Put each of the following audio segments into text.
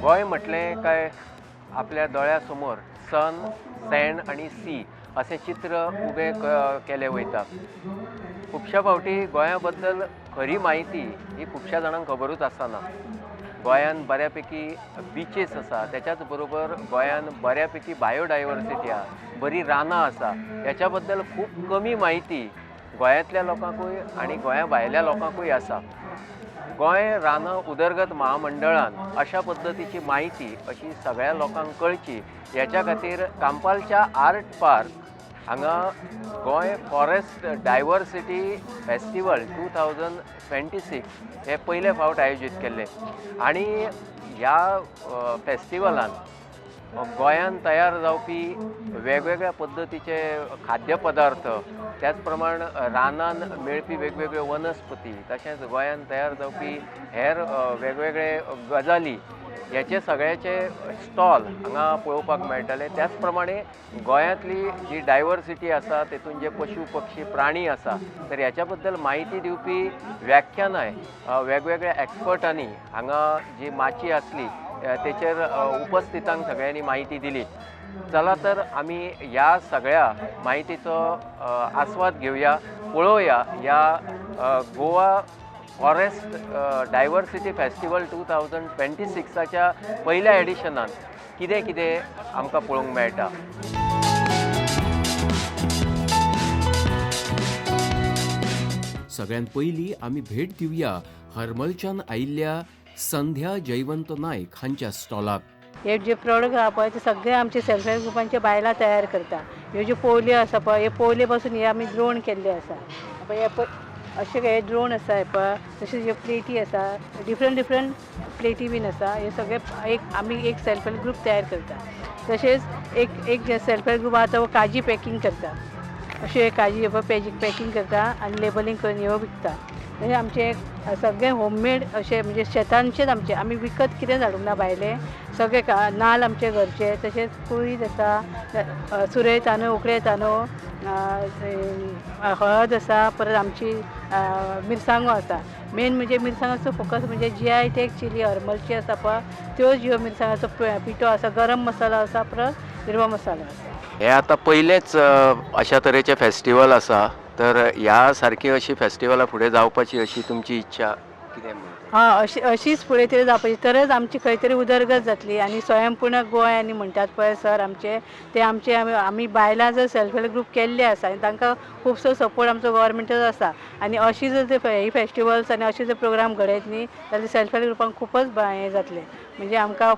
गोंय म्हटलें काय आपल्या दोळ्यासमोर सन, सँड आणि सी असे चित्र उबे केले वयता. खुबश्या फावटी गोंया बद्दल खरी माहिती ही खुबश्या जाणांक खबरूच आसना. गोंयान बऱ्यापैकी बिचीस आसा, त्याच्याच बरोबर गोंयान बऱ्यापैकी बायोडायवर्सिटी आसा, बरी रानां आसा. ह्याच्या बद्दल खूब कमी माहिती गोंयांतल्या लोकांकूय आणि गोंया भायल्या लोकांकूय आसा. गोंय रानां उदरगत महामंडळान अशा पद्दतीची माहिती अशी सगळ्या लोकांक कळची ह्याच्या खातीर कांपालच्या आर्ट पार्क हांगा गोंय फॉरेस्ट डायवर्सिटी फेस्टिवल 2026 हे पयले फावट आयोजीत केल्ले. आणि ह्या फेस्टिवलान गोंयान तयार जावपी वेगवेगळ्या पद्दतीचे खाद्यपदार्थ, त्याच प्रमाण रानान मेळपी वेगवेगळ्यो वनस्पती, तशेंच गोंयान तयार जावपी हेर वेगवेगळे गजाली ह्याचे सगळ्याचे स्टॉल हांगा पळोवपाक मेळटले. त्याच प्रमाणे गोंयांतली जी डायवर्सिटी आसा तेतून जे पशु पक्षी प्राणी आसा तर ह्याच्या बद्दल माहिती दिवपी व्याख्यानाय वेगवेगळ्या एक्सपर्टांनी हांगा जी माची आसली तेचेर उपस्थितांक सगळ्यांनी माहिती दिली. चला तर आमी ह्या सगळ्या माहितीचो आस्वाद घेवया, पळोवया ह्या गोवा फॉरेस्ट डायवर्सिटी फेस्टिवल 2026च्या पहिल्या एडिशनान कितें कितें आमकां पळोवंक मेळटा. सगळ्यात पयलीं आमी भेट दिवया हरमलच्यान आयिल्ल्या संध्या जयवंत नायक हांच्या स्टॉलाक. हे जे प्रोडक्ट आहा पळय ते सगळे आमचे सेल्फ हेल्प ग्रुपांचे बायलां तयार करता. ह्यो ज्यो पोवल्यो आसा पळय हे पोवले पासून हे आमी ड्रोन केल्ले आसा पळय. हे अशे हे ड्रोन आसा हे पळय, तशेंच ह्यो प्लेटी आसा, डिफरंट प्लेटी बीन आसा. हे सगळे आमी एक सेल्फ हेल्प ग्रूप तयार करता. तशेंच एक जे सेल्फ हेल्प ग्रूप आहा तो काजी पॅकिंग करता. अशे हे काजी हे पळय पॅकिंग करता आनी लेबलिंग करून ह्यो विकता. तशें आमचे सगळे होममेड अशे म्हणजे शेतांचेच आमचे, आमी विकत कितें हाडूंक ना भायले. सगळे नाल्ल आमचे घरचे, तशेंच कुळीद आसा, सुरय तांदूळ, उकडे तांदूळ, हळद आसा, परत आमची मिरसांगो आसा. मेन म्हणजे मिरसांगाचो फोकस म्हणजे GI टॅग चिली हरमलची आसा पळय त्यो ज्यो मिरसांगाचो पिठो आसा, गरम मसाला आसा, परत हिरवो मसालो आसा. हे आतां पयलेंच अशा तरेचें फेस्टिवल आसा, तर ह्या सारकी अशी फेस्टिवलां फुडें जावपाची अशी तुमची इच्छा कितें म्हणटा? अशीच फुडें तरी जावपाची, तरच आमची खंय तरी उदरगत जातली. आनी स्वयंपूर्ण गोंय आनी म्हणटात पळय सर आमचे, ते आमचे आमी बायलां जर सेल्फ हेल्प ग्रूप केल्ले आसा आनी तांकां खुबसो सपोर्ट आमचो गव्हर्मेंटाचो आसा. आनी अशी जर ही फेस्टिवल्स आनी अशे जर प्रोग्राम घडयत न्ही जाल्यार सेल्फ हेल्प ग्रुपांक खूबच हें जातलें. म्हणजे आमकां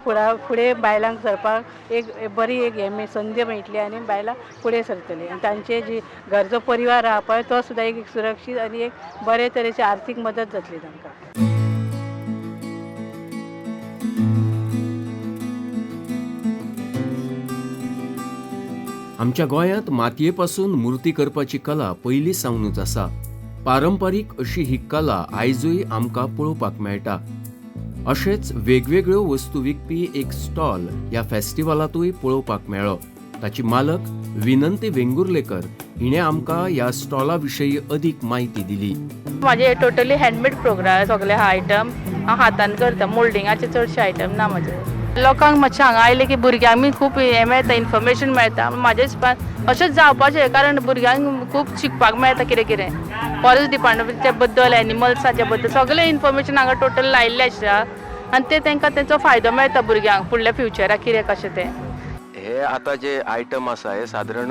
फुडें बायलांक सरपाक एक बरी संदी मेळटली आनी बायलां फुडें सरतलीं. आनी तांचे जी घरचो परिवार आहा पळय तो सुद्दां एक सुरक्षीत आनी एक बरे तरेची आर्थीक मदत जातली तांकां. आमच्या गोंयांत मातयेपासून मुर्ती करपाची कला पयलीं सावनूच आसा. पारंपारीक अशी ही कला आयजूय आमकां पळोवपाक मेळटा. अशेच वेगवेगळ्यो वस्तू विकपी एक स्टॉल ह्या फेस्टिवलांतूय पळोवपाक मेळ्ळो. ताची मालक विनंती वेंगुर्लेकर हिणें आमकां ह्या स्टॉला विशयी अदीक माहिती दिली. माझे टोटली हँडमेड प्रोग्राम सगळे आयटम हांव हातान करता. मोल्डिंगाचे चडशे आयटम ना म्हाजे. लोकांक मातशें हांगा आयले की भुरग्यांक बी खूब हें मेळटा, इन्फॉर्मेशन मेळटा. म्हाजे हिसपान अशेंच जावपाचें, कारण भुरग्यांक खूब शिकपाक मेळटा कितें कितें फॉरेस्ट डिपार्टमेंटाचे बद्दल, एनिमल्साचे बद्दल सगळें इन्फॉर्मेशन हांगा टोटल लायिल्लें आसा. आनी ते तांकां तेचो फायदो मेळटा भुरग्यांक फुडल्या फ्युचराक कितें कशें तें. हे आता जे आयटम आसा हे सादारण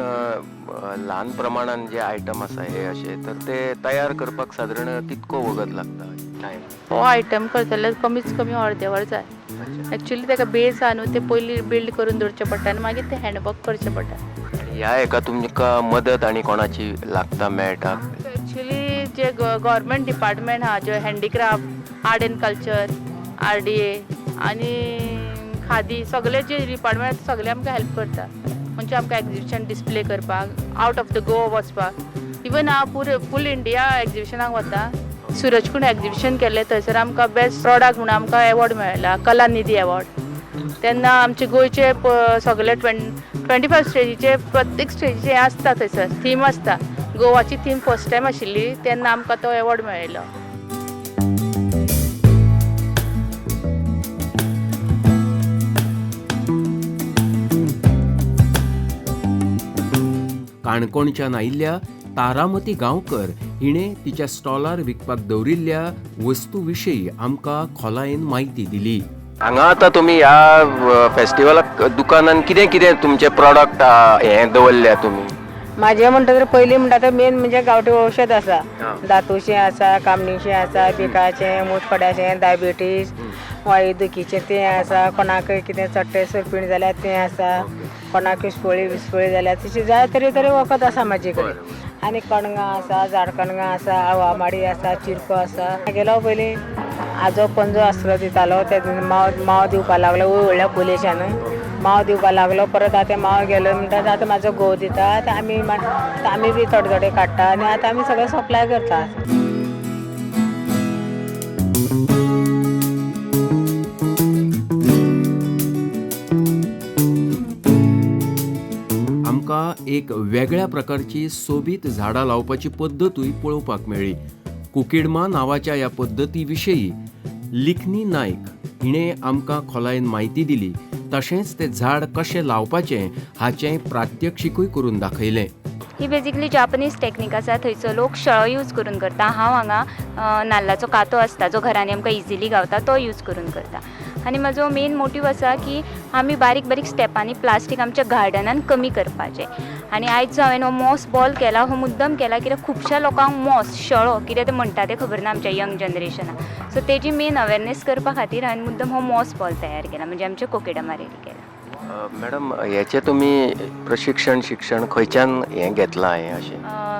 ल्हान प्रमाणान जे आयटम आसा हे अशे, तर ते तयार करपाक सादारण कितको वगत लागता टायम? हो आयटम करतले कमीच कमी अर्दे वर जाय. एक्चुअली ताका बेज आहा न्हू, ते पयलीं बिल्ड करून दवरचें पडटा आनी मागीर ते हँडवर्क करचें पडटा. ह्या हेका तुमकां मदत आनी कोणाची लागता मेळटा? एक्चुअली जे गव्हर्मेंट डिपार्टमेंट आहा जे handicraft, art end culture, RDA आनी खादी सगळे जे डिपार्टमेंट सगळे आमकां हेल्प करता. म्हणजे आमकां एक्झिबिशन डिस्प्ले करपाक, आउट ऑफ द गोवा वचपाक. इवन हांव फूल इंडिया एक्झिबिशनाक वता. सूरजकुंड एक्झिबिशन केल्लें, थंयसर आमकां बेस्ट प्रॉडक्ट म्हणून आमकां एवॉर्ड मेळ्ळा, कलानिधी एवॉर्ड. तेन्ना आमचे गोंयचे सगळे 25 स्टेजीचे प्रत्येक स्टेजीचे आसता, थंयसर थीम आसता. गोवाची थीम फर्स्ट टायम आशिल्ली तेन्ना आमकां तो एवॉर्ड मेळ्ळो. काणकोणच्यान आयिल्ल्या तारामती गांवकर हिणे तिच्या स्टॉलार विकपाक दवरिल्ल्या वस्तू विशीं आमकां खोलायेन म्हायती दिली. हांगा आतां तुमी ह्या फेस्टिवलाक दुकानान कितें कितें तुमचे प्रॉडक्ट हे दवरल्या तुमी? माझे म्हणटकीर पयलीं म्हणटा तें मेन म्हणजे गांवठी औषध आसा. दातूचें आसा, कामणीचें आसा, बिकाचें, मुतखड्याचें, डायबिटीज, वायू दुखीचें तें आसा, कोणाकय कितें चट्टे सरपीण जाल्यार तें आसा, कोणाक विस्फोळी जाल्यार तशी जाय तरे वखद आसा म्हाजे कडेन. आनी कणगां आसा, झाड कणगां आसा, आवामाडी आसा, चिरको आसा. गेलो पयलीं आजो पंजो आसलो दितालो ते माव दिवपाक लागलो व्हडल्या पोलेशान माव दिवपाक लागलो. परत आतां माव गेलो म्हणटा आतां म्हाजो घोव दिता. आतां आमी बी थोडे थोडे काडटा आनी आतां आमी सगळें सप्लाय करता. आमकां एक वेगळ्या प्रकारची सोबीत झाडां लावपाची पद्दतूय पळोवपाक मेळ्ळी. कुकीडमा नांवाच्या ह्या पद्दती विशयी लिखनी नायक हिणें आमकां खोलायेन म्हायती दिली. तशेंच तें झाड कशें लावपाचें हाचें प्रात्यक्षिकूय करून दाखयलें. ही बेजिकली जापनीज टॅक्नीक आसा. थंयचो लोक शळो यूज करून करता. हांव हांगा नाल्लाचो कातो आसता जो घरांनी आमकां इजिली गावता तो यूज करून करता. आनी म्हजो मेन मोटीव आसा की आमी बारीक बारीक स्टेपांनी प्लास्टीक आमच्या गार्डनान कमी करपाचें. आनी आयज जो हांवें हो मॉस बॉल केला हो मुद्दम केला कित्याक खुबश्या लोकांक मॉस शळो कितें ते म्हणटा तें खबर ना आमच्या यंग जनरेशनाक. सो तेजी मेन अवेरनेस करपा खातीर हांवें मुद्दम हो मॉस बॉल तयार केला म्हणजे आमच्या कोकिडामा रेडी केला. मॅडम हेचे तुमी प्रशिक्षण शिक्षण खंयच्यान हें घेतलां हें अशें?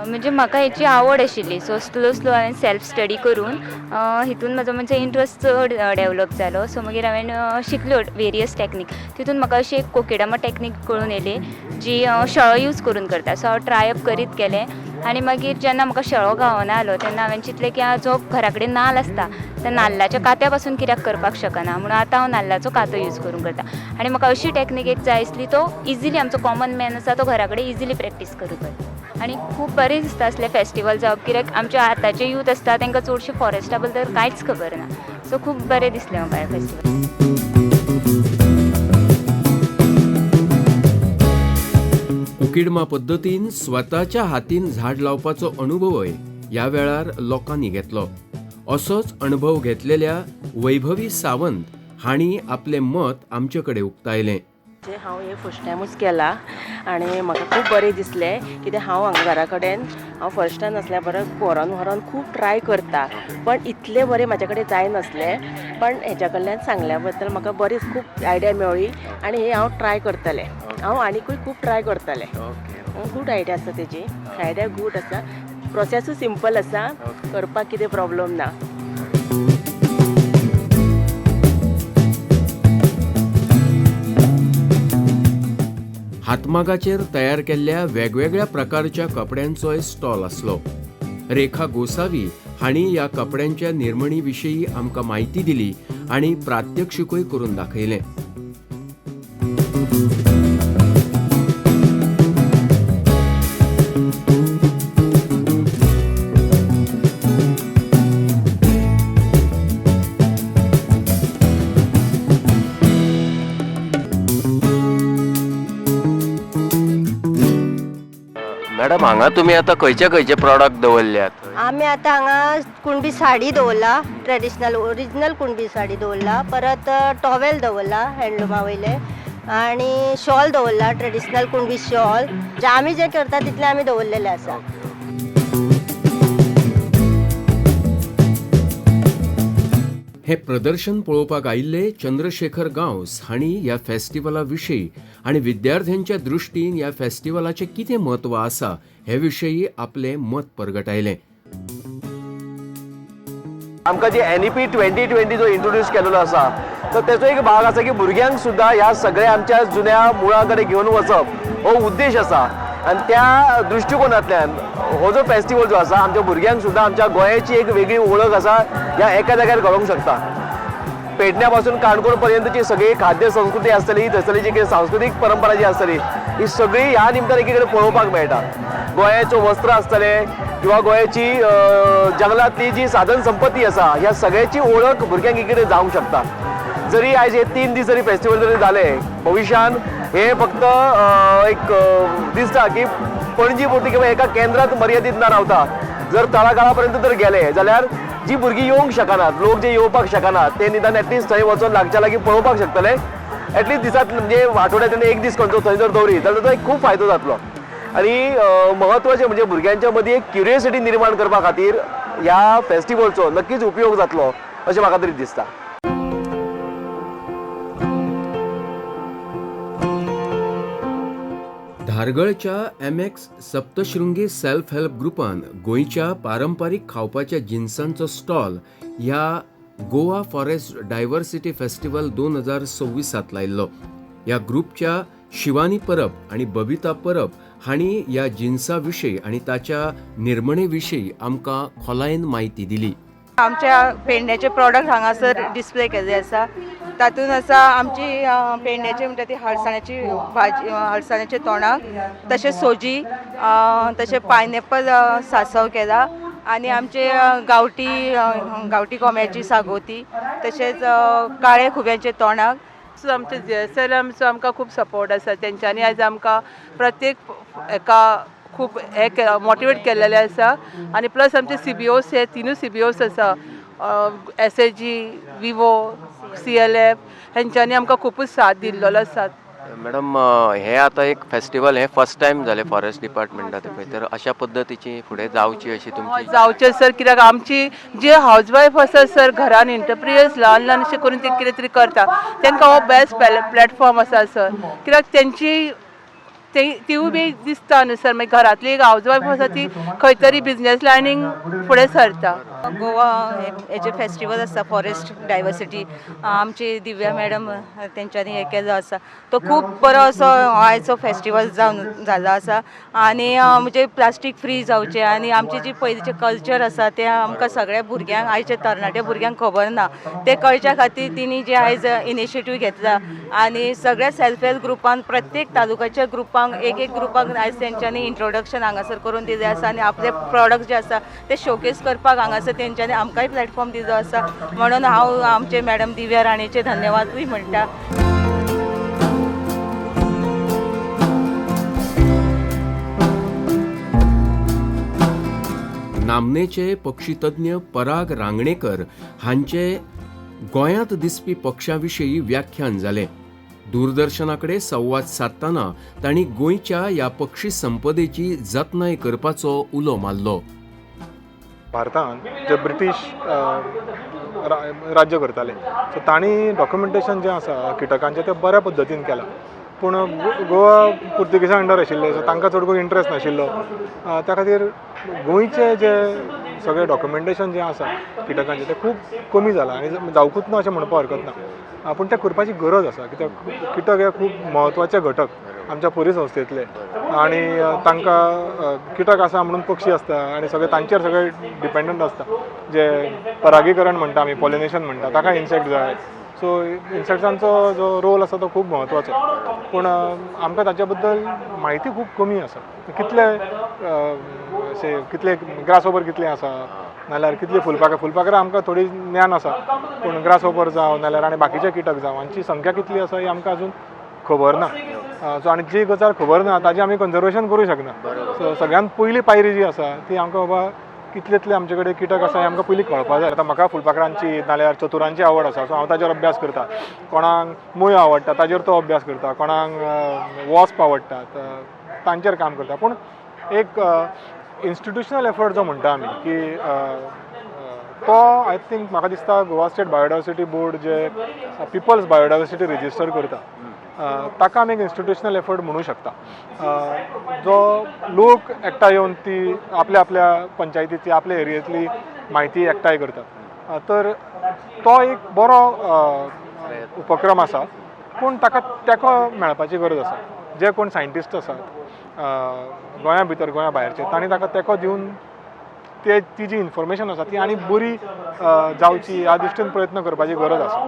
म्हणजे म्हाका हेची आवड आशिल्ली सो स्लो हांवें सेल्फ स्टडी करून हितून म्हजो म्हणजे इंट्रस्ट चड डेवलप जालो. सो मागीर हांवें शिकल्यो वेरियस टॅक्नीक. तितून म्हाका अशी एक कोकिडामा टॅक्नीक कळून येयली जी शळो यूज करून करता. सो हांव ट्रायअप करीत गेलें आनी मागीर जेन्ना म्हाका शळो गावना आलो तेन्ना हांवें चिंतलें की जो घरा कडेन नाल्ल आसता त्या नाल्लाच्या कात्या पासून कित्याक करपाक शकना म्हणून आतां हांव नाल्लाचो कातो यूज करून करता. आनी म्हाका अशी टॅक्नीक एक जाय आसली तो इजिली आमचो कॉमन मॅन आसा तो घरा कडेन इजिली प्रॅक्टीस करूंक जाता. आनी खूब बरें दिसता असले फेस्टिवल जावप कित्याक आमचे आतांचे यूथ आसता तांकां चडशे फॉरेस्टा बद्दल कांयच खबर ना. सो खूब बरें दिसलें म्हाका हें फेस्टिवल. कुकीडमा पद्दतीन स्वताच्या हातीन झाड लावपाचो अनुभवय ह्या वेळार लोकांनी घेतलो. असोच अणभव घेतलेल्या वैभवी सावंत हांणी आपलें मत आमचे कडेन उक्तायलें. हांव हे फर्स्ट टायमूच केला आनी म्हाका खूब बरें दिसलें कित्याक हांव हांगा घरा कडेन हांव फर्स्टान आसल्या परस व्हरोन खूब ट्राय करता पण इतलें बरें म्हाजे कडेन जायनासलें. पण हेच्या कडल्यान सांगल्या बद्दल म्हाका बरीच खूब आयडिया मेळ्ळी आनी हे हांव ट्राय करतलें. हांव आनीकूय खूब ट्राय करतलें. गूड आयडिया आसा तेजी. आयडिया गूड आसा. प्रोसेसूय सिंपल आसा. करपाक कितें प्रॉब्लेम ना. हातमागाचेर तयार केल्ल्या वेगवेगळ्या प्रकारच्या कपड्यांचोय स्टॉल आसलो. रेखा गोसावी हांणी ह्या कपड्यांच्या निर्मणी विशीं आमकां म्हायती दिली आनी प्रात्यक्षिकूय करून दाखयलें. मॅडम हांगा तुमी आतां खंयचे प्रॉडक्ट दवरल्यात? आमी आतां हांगा कुणबी साडी दवरला. ट्रेडिशनल ओरिजिनल कुणबी साडी दवरला. परत टॉवेल दवरला हँडलुमा वयले आनी शॉल दवरला. ट्रेडिशनल कुणबी शॉल जे आमी जे करता तितले आमी दवरलेले आसा. हे प्रदर्शन पळोवपाक आयिल्ले चंद्रशेखर गांवस हांणी ह्या फेस्टिवला विशीं आनी विद्यार्थ्यांच्या दृश्टीन ह्या फेस्टिवलाचें कितें म्हत्व आसा हे विशयी आपलें मत परगटायलें. आमकां जी NEP 2020 जो इंट्रोड्यूस केलेलो आसा तर तेचो एक भाग आसा की भुरग्यांक सुद्धा ह्या सगळ्या आमच्या जुन्या मुळां कडेन घेवन वचप हो उद्देश आसा. आनी त्या दृश्टिकोनांतल्यान हो जो फेस्टिवल जो आसा आमच्या भुरग्यांक सुद्धा आमच्या गोंयाची एक वेगळी ओळख आसा ह्या एका जाग्यार कळोवंक शकता. पेडण्या पासून काणकोण पर्यंतची सगळी खाद्य संस्कृती आसतली थंयसरली जी कितें सांस्कृतीक परंपरा जी आसतली ही सगळी ह्या निमतान एकी कडेन पळोवपाक मेळटा. गोंयाचो वस्त्र आसतले किंवा गोंयाची जंगलांतली जी साधन संपत्ती आसा ह्या सगळ्याची ओळख भुरग्यांक एकी कडेन जावंक शकता. जरी आयज हे 3 दीस जरी फेस्टिवल जरी जाले भविष्यान हे फक्त एक दिसता की पणजी पुरती किंवा एका केंद्रात मर्यादित न रावता जर तळागाळापर्यंत जर गेले जाल्यार जी भुरगीं येवंक शकनात, लोक जे येवपाक शकनात ते निदान एटलीस्ट थंय वचून लागच्या लागीं पळोवपाक शकतले. एटलीस्ट दिसांत म्हणजे आठवड्यांतून एक दीस खंयचो थंय जर दवरी जाल्यार ताचो एक खूब फायदो जातलो. आणि महत्वाचें म्हणजे भुरग्यांच्या मदीं एक क्युरियोसिटी निर्माण करपा खातीर ह्या फेस्टिवलचो नक्कीच उपयोग जातलो अशें म्हाका तरी दिसता. धारगळच्या MX सप्तशृंगी सेल्फ हेल्प ग्रुपान गोंयच्या पारंपारीक खावपाच्या जिन्सांचो स्टॉल ह्या गोवा फॉरेस्ट डायवर्सिटी फेस्टिवल 2026 लायिल्लो. ह्या ग्रुपच्या शिवानी परब आणि बबिता परब हांणी ह्या जिन्सा विशीं आणि ताच्या निर्मणे विशीं आमकां खोलायेन म्हायती दिली. आमच्या पेडण्याचे प्रॉडक्ट हांगासर डिस्प्ले केल्ले आसा. तातूंत आसा आमची पेडण्याची म्हणटा ती हळसाण्याची भाजी, हळसाण्याचे तोंडाक, तशेंच सोजी, तशें पायनॅपल सांसव केला आनी आमचे गांवठी कोंब्याची सागोती, तशेंच काळे खुब्याचे तोंडाक. सो आमचे JSLMचो आमकां खूब सपोर्ट आसा. तेंच्यांनी आयज आमकां प्रत्येक एका खूब मोटिवेट केल्लेले आसा. आनी प्लस आमचे CBOs हे तिनूय CBOs आसा, SAG, विवो, CLF हेंच्यांनी आमकां खूबच साथ दिल्लो आसा. मॅडम, हे आता एक फेस्टिवल हे फर्स्ट टाइम जाले फॉरेस्ट डिपार्टमेंटात पळय, तर अशा पद्धतीची फुडें जावची अशी तुमची जावचे सर, कित्याक आमची जे हाऊसवाईफ आसा सर घरान एंटरप्रिनर्स ल्हान अशें करून ते कितें तरी करता, तांकां हो बेस्ट प्लॅटफॉर्म आसा सर. कित्याक तेंची तिवूय बी दिसता न्हू सर, मागीर घरांतली एक हाऊसवाईफ आसा ती खंय तरी बिजनेस लायनीक फुडें सरता. गोवा हेचे फेस्टिवल आसा फॉरेस्ट डायवर्सिटी, आमची दिव्या मॅडम तेंच्यांनी हे केलो आसा. तो खूब बरो असो आयचो फेस्टिवल जावन जालो आसा. आनी म्हणजे प्लास्टीक फ्री जावचें आनी आमची जी पयलींचे कल्चर आसा ते आमकां सगळ्या भुरग्यांक, आयच्या तरणाट्या भुरग्यांक खबर ना, ते कळच्या खातीर तिणी जे आयज इनिशिएटीव घेतला. आनी सगळ्या सेल्फ हेल्प ग्रुपान प्रत्येक तालुक्याच्या ग्रुपांक एक ग्रुपाक आयज तेंच्यांनी इंट्रोडक्शन हांगासर करून दिलें आसा. आनी आपले प्रॉडक्ट जे आसा ते शोकेस करपाक हांगासर तेंच्यांनी आमकांय प्लॅटफॉर्म दिलो आसा. म्हणून हांव आमचे मॅडम दिव्या राणेचे धन्यवादूय म्हणटा. नामनेचे पक्षीतज्ञ पराग रांगणेकर हांचे गोंयांत दिसपी पक्षां-विशीं व्याख्यान जालें. दूरदर्शनाकडे संवाद साधतना तांणी गोंयच्या ह्या पक्षी संपदेची जतनाय करपाचो उलो मारलो. भारतान जे ब्रिटीश राज्य करताले, सो तांणी डॉक्युमेंटेशन जें आसा किटकांचें तें बऱ्या पद्दतीन केलां. पूण गोवा पुर्तुगेजा अंडर आशिल्ले, सो तांकां चड करून इंट्रस्ट नाशिल्लो. त्या खातीर गोंयचें जें सगळें डॉक्युमेंटेशन जें आसा किटकांचें तें खूब कमी जालां आनी जावकूच ना अशें म्हणपाक हरकत ना. पूण तें करपाची गरज आसा, कित्याक किटक हे खूब म्हत्वाचे घटक आमच्या परिसंस्थेंतले. आनी तांकां किटक आसा म्हणून पक्षी आसता आनी सगळे तांचेर सगळे डिपेंडंट आसता. जे परागीकरण म्हणटा आमी, पॉलिनेशन म्हणटा, ताका इन्सेक्ट जाय. सो इन्सेक्ट्सांचो जो रोल आसा तो खूब म्हत्वाचो. पूण आमकां ताच्या बद्दल म्हायती खूब कमी आसा. कितले ग्रासहोपर कितले आसा, नाल्यार कितली फुलपाखरां आमकां थोडी ज्ञान आसा. पूण ग्रासहोपर जावं नाल्यार आनी बाकीचे किटक जावं हांची संख्या कितली आसा ही आमकां अजून खबर ना. सो आनी जी गजाल खबर ना ताजें आमी कन्जर्वेशन करूं शकना. सो सगळ्यांत पयली पायरी जी आसा ती आमकां बाबा कितलेतले आमचे कडेन किटक आसा हें आमकां पयलीं कळपाक जाय. आतां म्हाका फुलपाखरांची नाल्यार चतुरांची आवड आसा, सो हांव ताजेर अभ्यास करतां. कोणाक मोयो आवडटा ताजेर तो अभ्यास करता, कोणाक वॉस्प आवडटा तांचेर काम करता. पूण एक इन्स्टिट्युशनल एफर्ट जो म्हणटा आमी की तो आय थिंक म्हाका दिसता गोवा स्टेट बायोडायवर्सिटी बोर्ड जे पिपल्स बायोडायवर्सिटी रेजिस्टर करता ताका आमी एक इन्स्टिट्युशनल एफर्ट म्हणू शकता. जो लोक एकठांय येवन ती आपल्या पंचायतीची, आपल्या एरियेंतली म्हायती एकठांय करता. तर तो एक बरो उपक्रम आसा. पूण ताका तेंको मेळपाची गरज आसा. जे कोण सायंटिस्ट आसात गोंया भितर गोंया भायरचे, तांणी ताका तेंको दिवन ती जी इन्फॉर्मेशन आसा ती आनी बरी जावची ह्या दृश्टीन प्रयत्न करपाची गरज आसा.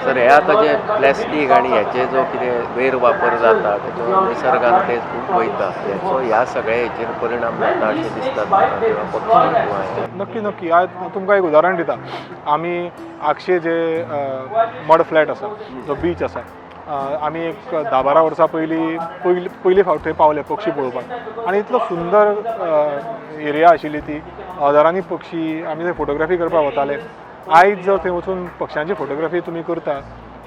सर, हे आता जे प्लॅस्टीक आणि ह्याचे जो कितें गैरवापर जाता तेचो निसर्गान ते खूब वयता, हेचो ह्या सगळ्या हेचेर परिणाम जाता अशें दिसता किंवा नक्की. आज तुमकां एक उदाहरण दिता. आमी आक्षे जे मड फ्लॅट आसा, जो बीच आसा, आमी एक 10-12 वर्सां पयली फावट थंय पावले पक्षी पळोवपाक आनी इतलो सुंदर एरिया आशिल्ली ती. हजारांनी पक्षी, आमी थंय फोटोग्राफी करपाक वताले. आयज जर थंय वचून पक्ष्यांची फोटोग्राफी तुमी करता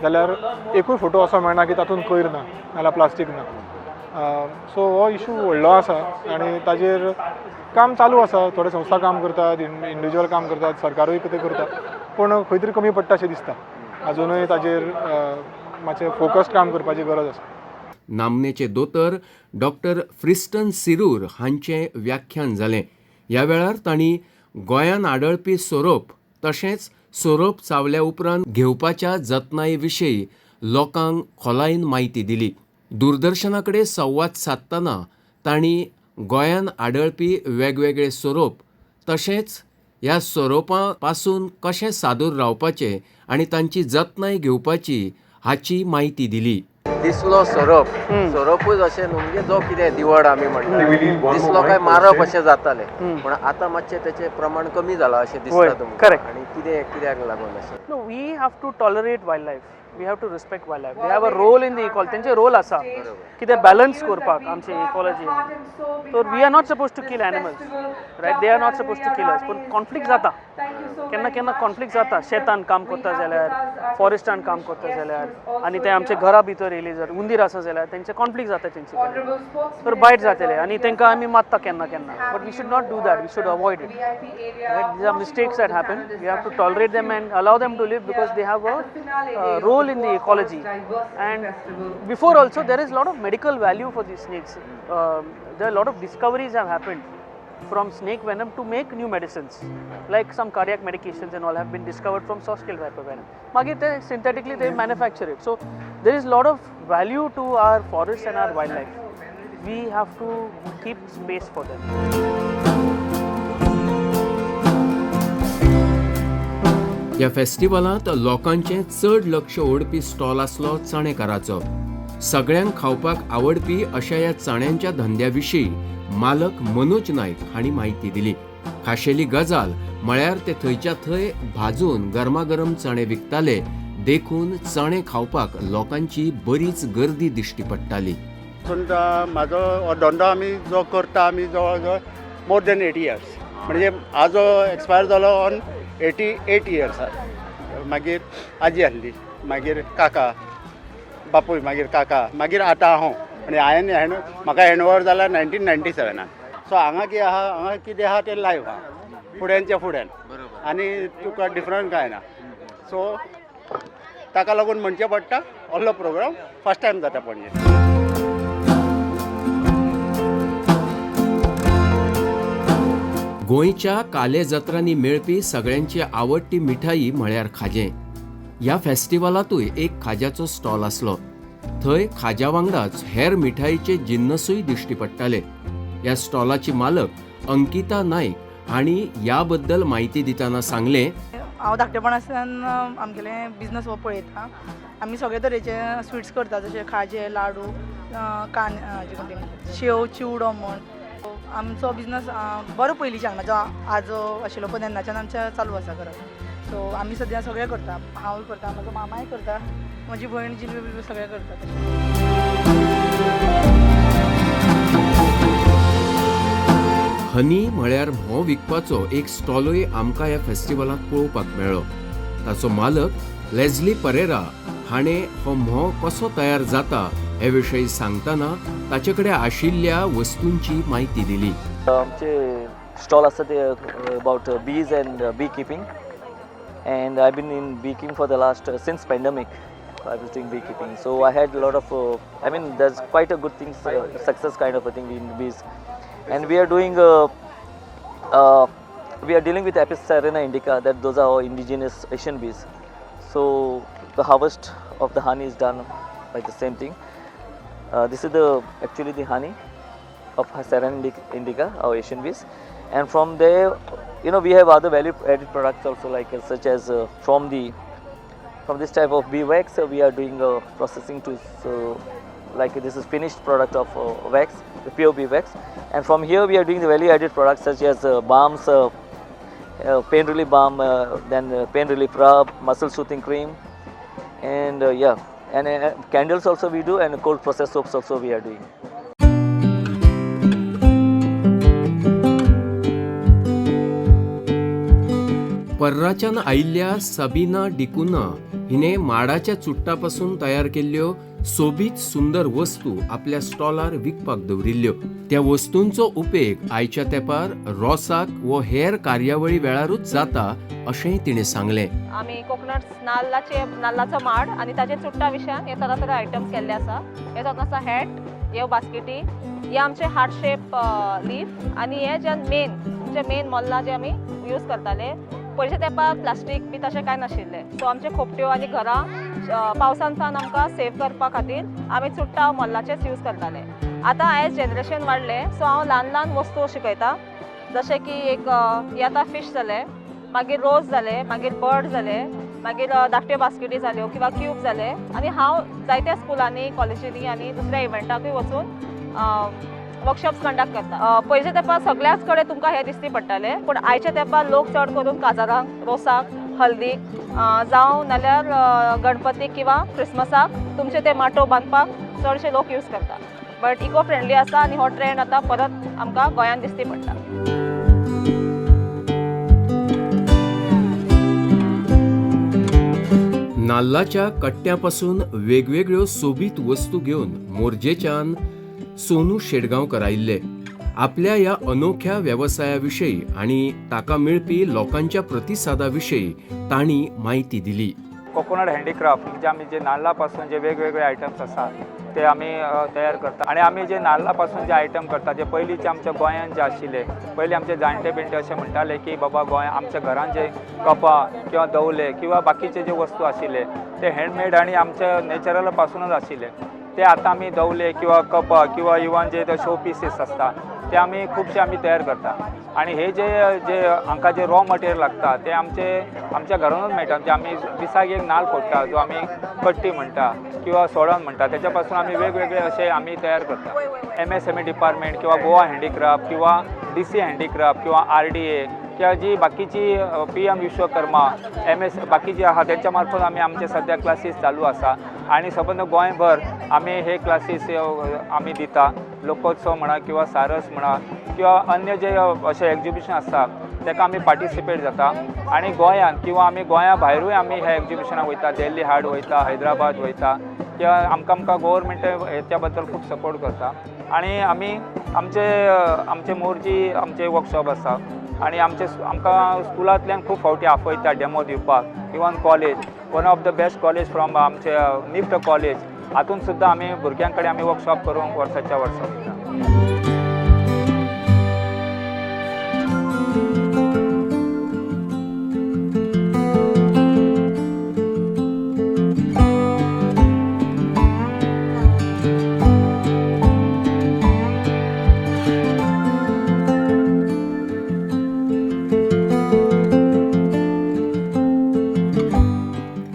जाल्यार एकूय फोटो असो मेळना की तातूंत कोयर ना नाल्यार प्लास्टीक ना. सो हो इशू व्हडलो आसा आनी ताजेर काम चालू आसा. थोडे संस्था काम करतात, इंडिविज्युअल काम करतात, सरकारूय कितें करता, पूण खंय तरी कमी पडटा अशें दिसता. अजुनूय ताजेर मातशें फोकस्ड काम करपाची गरज आसा. नामनेचे दोतोर डॉक्टर फ्रिस्टन सिरूर हांचें व्याख्यान जालें. ह्या वेळार तांणी गोंयांत आढळपी सोरोप तशेंच सोरोप चावल्या उपरांत घेवपाच्या जतनाये विशीं लोकांक खोलायेन म्हायती दिली. दूरदर्शना कडेन संवाद सादतना तांणी गोंयांत आढळपी वेगवेगळे सोरोप तशेंच ह्या सोरोपां पासून कशें सादूर रावपाचें आनी तांची जतनाय घेवपाची हाची म्हायती दिली. दिसलो सोरोप, सोरोपूच अशें न्हू म्हणजे जो कितें दिवड आमी म्हणटा दिसलो काय मारप अशें जातालें, पूण आतां मातशें तेचें प्रमाण कमी जालां अशें दिसता तुमकां. आनी कित्याक लागून अशें? No, we have to tolerate wildlife. We have to respect wildlife. They have a role in the ecology. त्यांचे रोल आसा की ते बॅलन्स करपाक आमची ecology. So we are not supposed to kill animals, right? They are not supposed to kill us. पण conflict जाता केन्ना conflict जाता. शेतान काम करता जाल्यार, फॉरेस्टान काम करता जाल्यार आनी ते आमच्या घरा भितर येयले जर उंदीर आसा जाल्यार तेंचे कॉन्फ्लिक्ट जाता तेंचे कडेन. तर बायट जातले आनी तेंकां आमी मारता केन्ना. But we should not do that. We should avoid it. Right? These are mistakes that happen. We have to tolerate them and allow them to live because they have a role in the ecology. And before also there is a lot of medical value for these snakes. There are a lot of discoveries have happened from snake venom to make new medicines, like some cardiac medications and all have been discovered from soft scale viper venom. Magir they synthetically they manufacture it. So there is a lot of value to our forests and our wildlife. We have to keep space for them. ह्या फेस्टिवलांत लोकांचें चड लक्ष ओडपी stall आसलो चणेकाराचो. सगळ्यांक खावपाक आवडपी अशा ह्या चण्यांच्या धंद्या विशीं मालक मनोज नायक हांणी म्हायती दिली. खाशेली गजाल म्हळ्यार ते थंयच्या थंय भाजून गरमागरम चणे विकताले, देखून चणे खावपाक लोकांची बरीच गर्दी दिश्टी पडटाली. म्हाजो हो धंदो आमी जो करता आमी जवळ जवळ मोर दॅन 80 years. म्हणजे आजो एक्सपायर जालो ऑन 88 years. मागीर आजी आहली, मागीर काका बापूय, मागीर काका, मागीर आतां हांव. आनी हांवें म्हाका हँडओवर जाला 1997. सो हांगा कितें आहा, हांगा कितें आहा तें लायव्ह आहा फुड्यांच्या फुड्यान आनी तुका डिफरंट कांय ना. सो ताका लागून म्हणचें पडटा असलो प्रोग्राम फर्स्ट टायम जाता पणजे. गोंयच्या काले जत्रांनी मेळपी सगळ्यांची आवडटी मिठाई म्हळ्यार खाजें. ह्या फेस्टिवलांतूय एक खाज्याचो स्टॉल आसलो. थंय खाज्या वांगडाच हेर मिठाईचे जिन्नसूय दिश्टी पडटाले. ह्या स्टॉलाची मालक अंकिता नायक हांणी ह्या बद्दल म्हायती दितना सांगलें, हांव धाकटेपणासान आमगेलें बिझनस हो पळयता. आमी सगळे तरेचे स्विट्स करता, जशे खाजे, लाडू, शेव, चिवडो म्हण. आमचो बिझनस बरो पयलींच्यान म्हाजो आजो आशिल्लो पळय तेन्नाच्यान आमच्या चालू आसा करप. सो आमी सद्या सगळें करता. हांवूय करता, म्हाजो मामाय करता, म्हजी भयण जिलेबी सगळें करता. हनी म्हळ्यार म्होंव विकपाचो एक स्टॉलूय आमकां ह्या फेस्टिवलांत पळोवपाक मेळ्ळो. ताचो मालक लेझली परेरा हाणें हो म्होंव कसो तयार जाता हे विशयी सांगतना ताचे कडेन आशिल्ल्या वस्तूंची म्हायती दिली. आमचे स्टॉल आसा ते about bees and beekeeping, and I've been in beekeeping for the last since pandemic. I was doing beekeeping, so I had a lot of there's quite a good things, success kind of a thing in bees, and we are doing we are dealing with Apis cerana indica, that those are our indigenous Asian bees. So the harvest of the honey is done by the same thing. This is actually the honey of cerana indica, our Asian bees, and from there we have other value added products also, like such as from this type of bee wax we are doing processing to, like this is finished product of wax, the pure bee wax, and from here we are doing the value added products such as balms, pain relief balm, then pain relief rub, muscle soothing cream, and and candles also we do, and cold process soaps also we are doing. पर्राच्यान आयिल्ल्या साबिना डिकुना हिने माडाच्या चुट्टापासून तयार केल्ल्यो सोबीत सुंदर वस्तू आपल्या स्टॉलार विकपाक दवरिल्ल्यो. त्या वस्तूंचो उपेग आयच्या तेंपार रोसाक व हेर कार्यावळी वेळारूच जाता अशेंय तिणें सांगलें. आमी कोकोनट नाल्लाचो माड आनी ताचे चुट्टा विशयान हे तरे आयटम्स केल्ले आसा. हे जावन आसा हॅट, ह्यो बास्केटी, हे आमचे हार्ट शेप लीफ आनी हे जे मेन मोल्लां जे आमी यूज करताले. पयलींच्या तेंपार प्लास्टीक बी तशें कांय नाशिल्लें, सो आमचे खोपट्यो आनी घरां पावसांतल्यान आमकां सेव करपा खातीर आमी चुट्टा मोल्लाचेच यूज करताले. आतां आयज जनरेशन वाडलें, सो हांव ल्हान वस्तू शिकयतां, जशें की एक हे आतां फिश जाले, मागीर रोज जाले, मागीर बर्ड जाले, मागीर धाकट्यो बास्केटी जाल्यो किंवा क्यूब जाले. आनी हांव जायत्या स्कुलांनी, कॉलेजींनी आनी दुसऱ्या इव्हेंटाकूय वचून वर्कशॉप्स कंडक्ट करता. पयलींच्या तेंपार सगळ्याच कडेन तुमकां हे दिसती पडटाले, पूण आयच्या तेंपार लोक चड करून काजारांक, रोसाक, हल्दीक जावं नाल्यार गणपतीक किंवा क्रिसमसाक तुमचे ते माटो बांदपाक चडशे लोक यूज करता. बट इको फ्रेंडली आसा आनी हो ट्रेंड आतां परत आमकां गोंयांत दिसती पडटा. नाल्लाच्या कट्ट्यापासून वेगवेगळ्यो सोबीत वस्तू घेवन मोरजेच्यान सोनू शेटगांवकर आयिल्ले. आपल्या ह्या अनोख्या व्यवसायाविशयी आणि ताका मेळपी लोकांच्या प्रतिसादाविशयी तांणी माहिती दिली. कोकोनट हँडीक्राफ्ट म्हणजे आमी जे नाल्लापासून जे वेगवेगळे आयटम्स आसा ते आमी तयार करता. आणि आमी जे नाल्लापासून जे आयटम करता जे पयलींचे आमच्या गोंयांत जे आशिल्ले, पयलीं आमचे जाणटे बिणटे अशें म्हणटाले की बाबा गोंय आमच्या घरांत जे कपां किंवा दवले किंवा बाकीचे जे वस्तू आशिल्ले ते हँडमेड आणि आमच्या नॅचरल पासूनच आशिल्ले. ते आतां आमी दवले किंवा कपां किंवा इवन जे शो पीसीस आसता ते आमी खुबशे आमी तयार करता. आणि हे जे हांकां जे रॉ मटेरियल लागता ते आमच्या घरानूच मेळटा. म्हणजे आमी दिसाक एक नाल्ल फोडटा जो आमी कट्टी म्हणटा किंवा सोडन म्हणटा, त्याच्या पासून आमी वेगवेगळे अशे आमी तयार करता. MSME डिपार्टमेंट किंवा गोवा हँडीक्राफ्ट किंवा DC हँडीक्राफ्ट किंवा RDA किंवा जी बाकीची PM विश्वकर्मा बाकी जी आहा त्यांच्या मार्फत आमी आमचे सध्या क्लासीस चालू आसा. आणि संबंद गोंयभर आमी हे क्लासीस आमी दिता. लोकोत्सव म्हणा किंवा सारस म्हणा किंवा अन्य जे अशे एक्झिबिशन आसता ताका आमी पार्टिसिपेट जाता. आणि गोंयांत किंवा आमी गोंया भायरूय आमी ह्या एक्झिबिशनाक वयता. दिल्ली हाड वयता, हैदराबाद वयता किंवा आमकां गव्हर्मेंट हेच्या बद्दल खूब सपोर्ट करता. आणि आमी आमचे मोरजी आमचे वर्कशॉप आसा आणि आमकां स्कुलांतल्यान खूब फावटी आपयता डेमो दिवपाक. Even college, one of the best college from आमचे निफ्ट कॉलेज, हातून सुद्दां आमी भुरग्यां कडेन आमी वर्कशॉप करूंक वर्साच्या वर्सा वयता.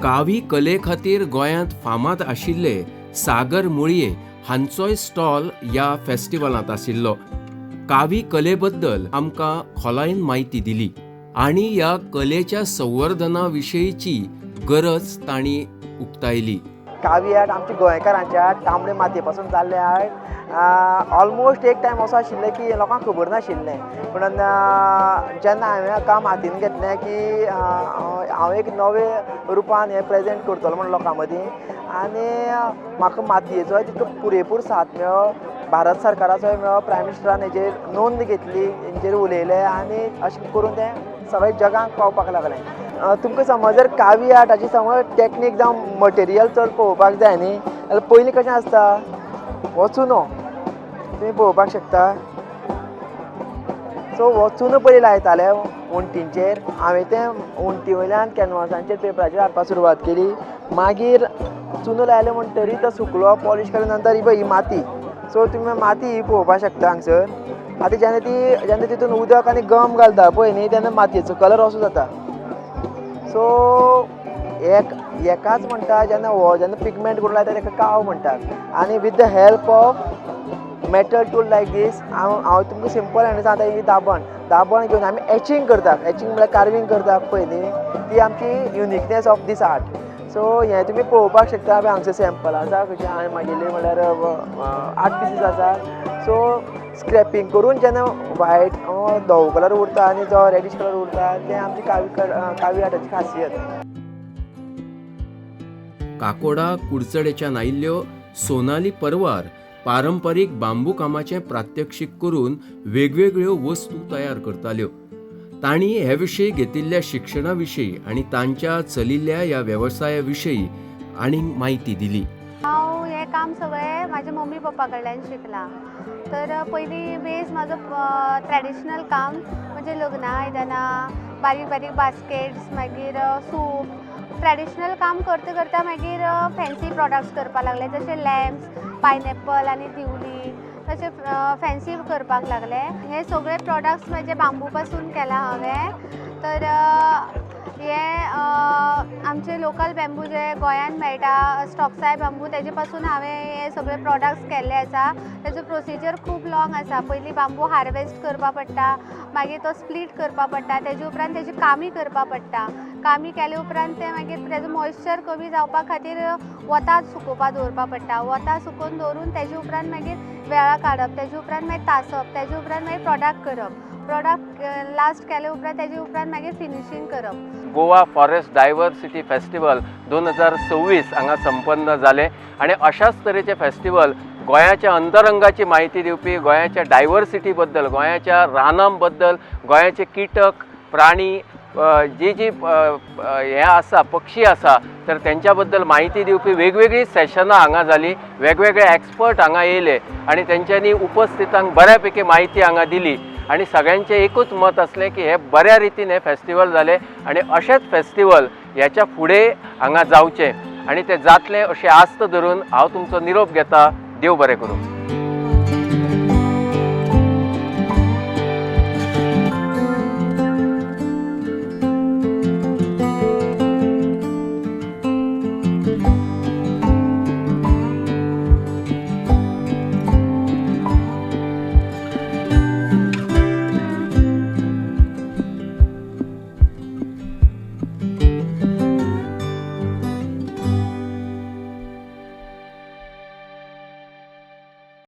कावी कले खातीर गोंयांत फामाद आशिल्ले सागर मुळये हांचोय स्टॉल ह्या फेस्टिवलांत आशिल्लो. कावी कले बद्दल आमकां खोलायेन म्हायती दिली आणि ह्या कलेच्या संवर्धना विशयीची गरज तांणी उक्तायली. कावी आर्ट आमच्या गोंयकारांच्या तांबडे मातये पासून जाल्ले आर्ट ऑलमोस्ट एक टायम असो आशिल्ले की लोकांक खबर नाशिल्लें. पूण जेन्ना हांवें काम हातीन घेतलें की हांव एक नवे रुपान हें प्रेजेंट करतलो म्हण लोकां मदीं. आनी म्हाका मातयेचो तितलो पुरेपूर साथ मेळ्ळो. भारत सरकाराचोय मेळ्ळो. प्रायम मिनिस्टरान हेजेर नोंद घेतली, हेजेर उलयलें आनी अशें करून तें सगळ्या जगांक पावपाक लागलें. तुमकां समज जर कावी आर्टाची समज टॅक्नीक जावं मटेरियल चड पळोवपाक जाय न्ही जाल्यार पयलीं कशें आसता, हो चुनो तुमी पळोवपाक शकता. सो हो चुनो पयलीं लायताले वण्टींचेर. हांवें तें वण्टी वयल्यान कॅनवासांचेर पेपराचेर हाडपाक सुरवात केली. मागीर चुनो लायलो म्हणटरी तो सुकलो, पॉलिश केल्या नंतर ही माती. सो तुमी माती ही पळोवपाक शकता हांगसर. आतां जेन्ना तितून उदक आनी गम घालता पळय न्ही तेन्ना मातयेचो कलर असो जाता. सो एकाच म्हणटा जेन्ना पिगमेंट करून लायता ताका काव म्हणटात. आनी with the help of metal tool like this हांव तुमकां सिंपल हांवें सांगता ही दाबण घेवन आमी एचिंग करतात. एचिंग म्हळ्यार कार्विंग करतात पळय न्ही, ती आमची uniqueness of this art. So हें तुमी पळोवपाक शकता. हांगसर सॅम्पल आसा कशें हांवें मागयलें म्हणल्यार 8 पीसीस आसात. सो स्क्रॅपिंग करून जेन्ना व्हायट धवो कलर उरता आनी जो रेडीश कलर उरता तें आमची कावी आर्टाची खासियत. काकोडा कुडचडेच्यान आयिल्ल्यो सोनाली परवार पारंपारीक बांबू कामाचें प्रात्यक्षीक करून वेगवेगळ्यो वस्तू तयार करताल्यो. तांणी हे विशीं घेतिल्ल्या शिक्षणा विशीं आनी तांच्या चलिल्ल्या ह्या वेवसाया विशीं आनीक म्हायती दिली. हांव हें काम सगळें म्हाज्या मम्मी पप्पा कडल्यान शिकलां. तर पयलीं बेज म्हाजो ट्रॅडिशनल काम म्हणजे लग्ना आयदनां, बारीक बारीक बास्केट्स, मागीर सूप, ट्रॅडिशनल काम करता करता मागीर फॅन्सी प्रॉडक्ट्स करपाक लागले, जशे लॅम्प्स, पायनॅपल आनी दिवली, तशें फॅन्सी करपाक लागले. हे सगळे प्रॉडक्ट्स म्हणजे बांबू पासून केला हांवें. तर हे आमचे लोकल बॅम्बू जे गोंयांत मेळटा, स्टॉक्साय बांबू, तेजे पासून हांवें हे सगळे प्रॉडक्ट्स केल्ले आसा. तेजो प्रोसिजर खूब लाँग आसा. पयलीं बांबू हार्वेस्ट करपा पडटा, मागीर तो स्प्लीट करपा पडटा, तेजे उपरांत तेजी कामी करपा पडटा. कामी केले उपरांत ते मागीर तेजो मॉइश्चर कमी जावपा खातीर वताक सुकोवपा दवरपा पडटा. वता सुकोवन दवरून तेजे उपरांत मागीर वेळा काडप, तेजे उपरांत मागीर तासप, तेजे उपरांत मागीर प्रॉडक्ट करप. प्रॉडक्ट लास्ट केले उपरांत तेजे उपरांत मागीर फिनिशींग करप. गोवा फॉरेस्ट डायवर्सिटी फेस्टिवल 2026 हांगा संपन्न जालें आनी अशाच तरेचे फेस्टिवल गोंयाच्या अंतरंगाची माहिती दिवपी, गोंयाच्या डायवर्सिटी बद्दल, गोंयाच्या रानां बद्दल, गोंयाचे कीटक प्राणी जी हे आसा, पक्षी आसा, तर तेंच्या बद्दल माहिती दिवपी वेगवेगळी सेशनां हांगा जाली. वेगवेगळे एक्सपर्ट हांगा येयले आनी तेंच्यांनी उपस्थितांक बऱ्यापैकी माहिती हांगा दिली. आनी सगळ्यांचें एकूच मत असलें की हे बऱ्या रितीन हे फेस्टिवल जालें आनी अशेंच फेस्टिवल ह्याच्या फुडें हांगा जावचें आनी तें जातलें अशी आस्त धरून हांव तुमचो निरोप घेता. देव बरें करूं.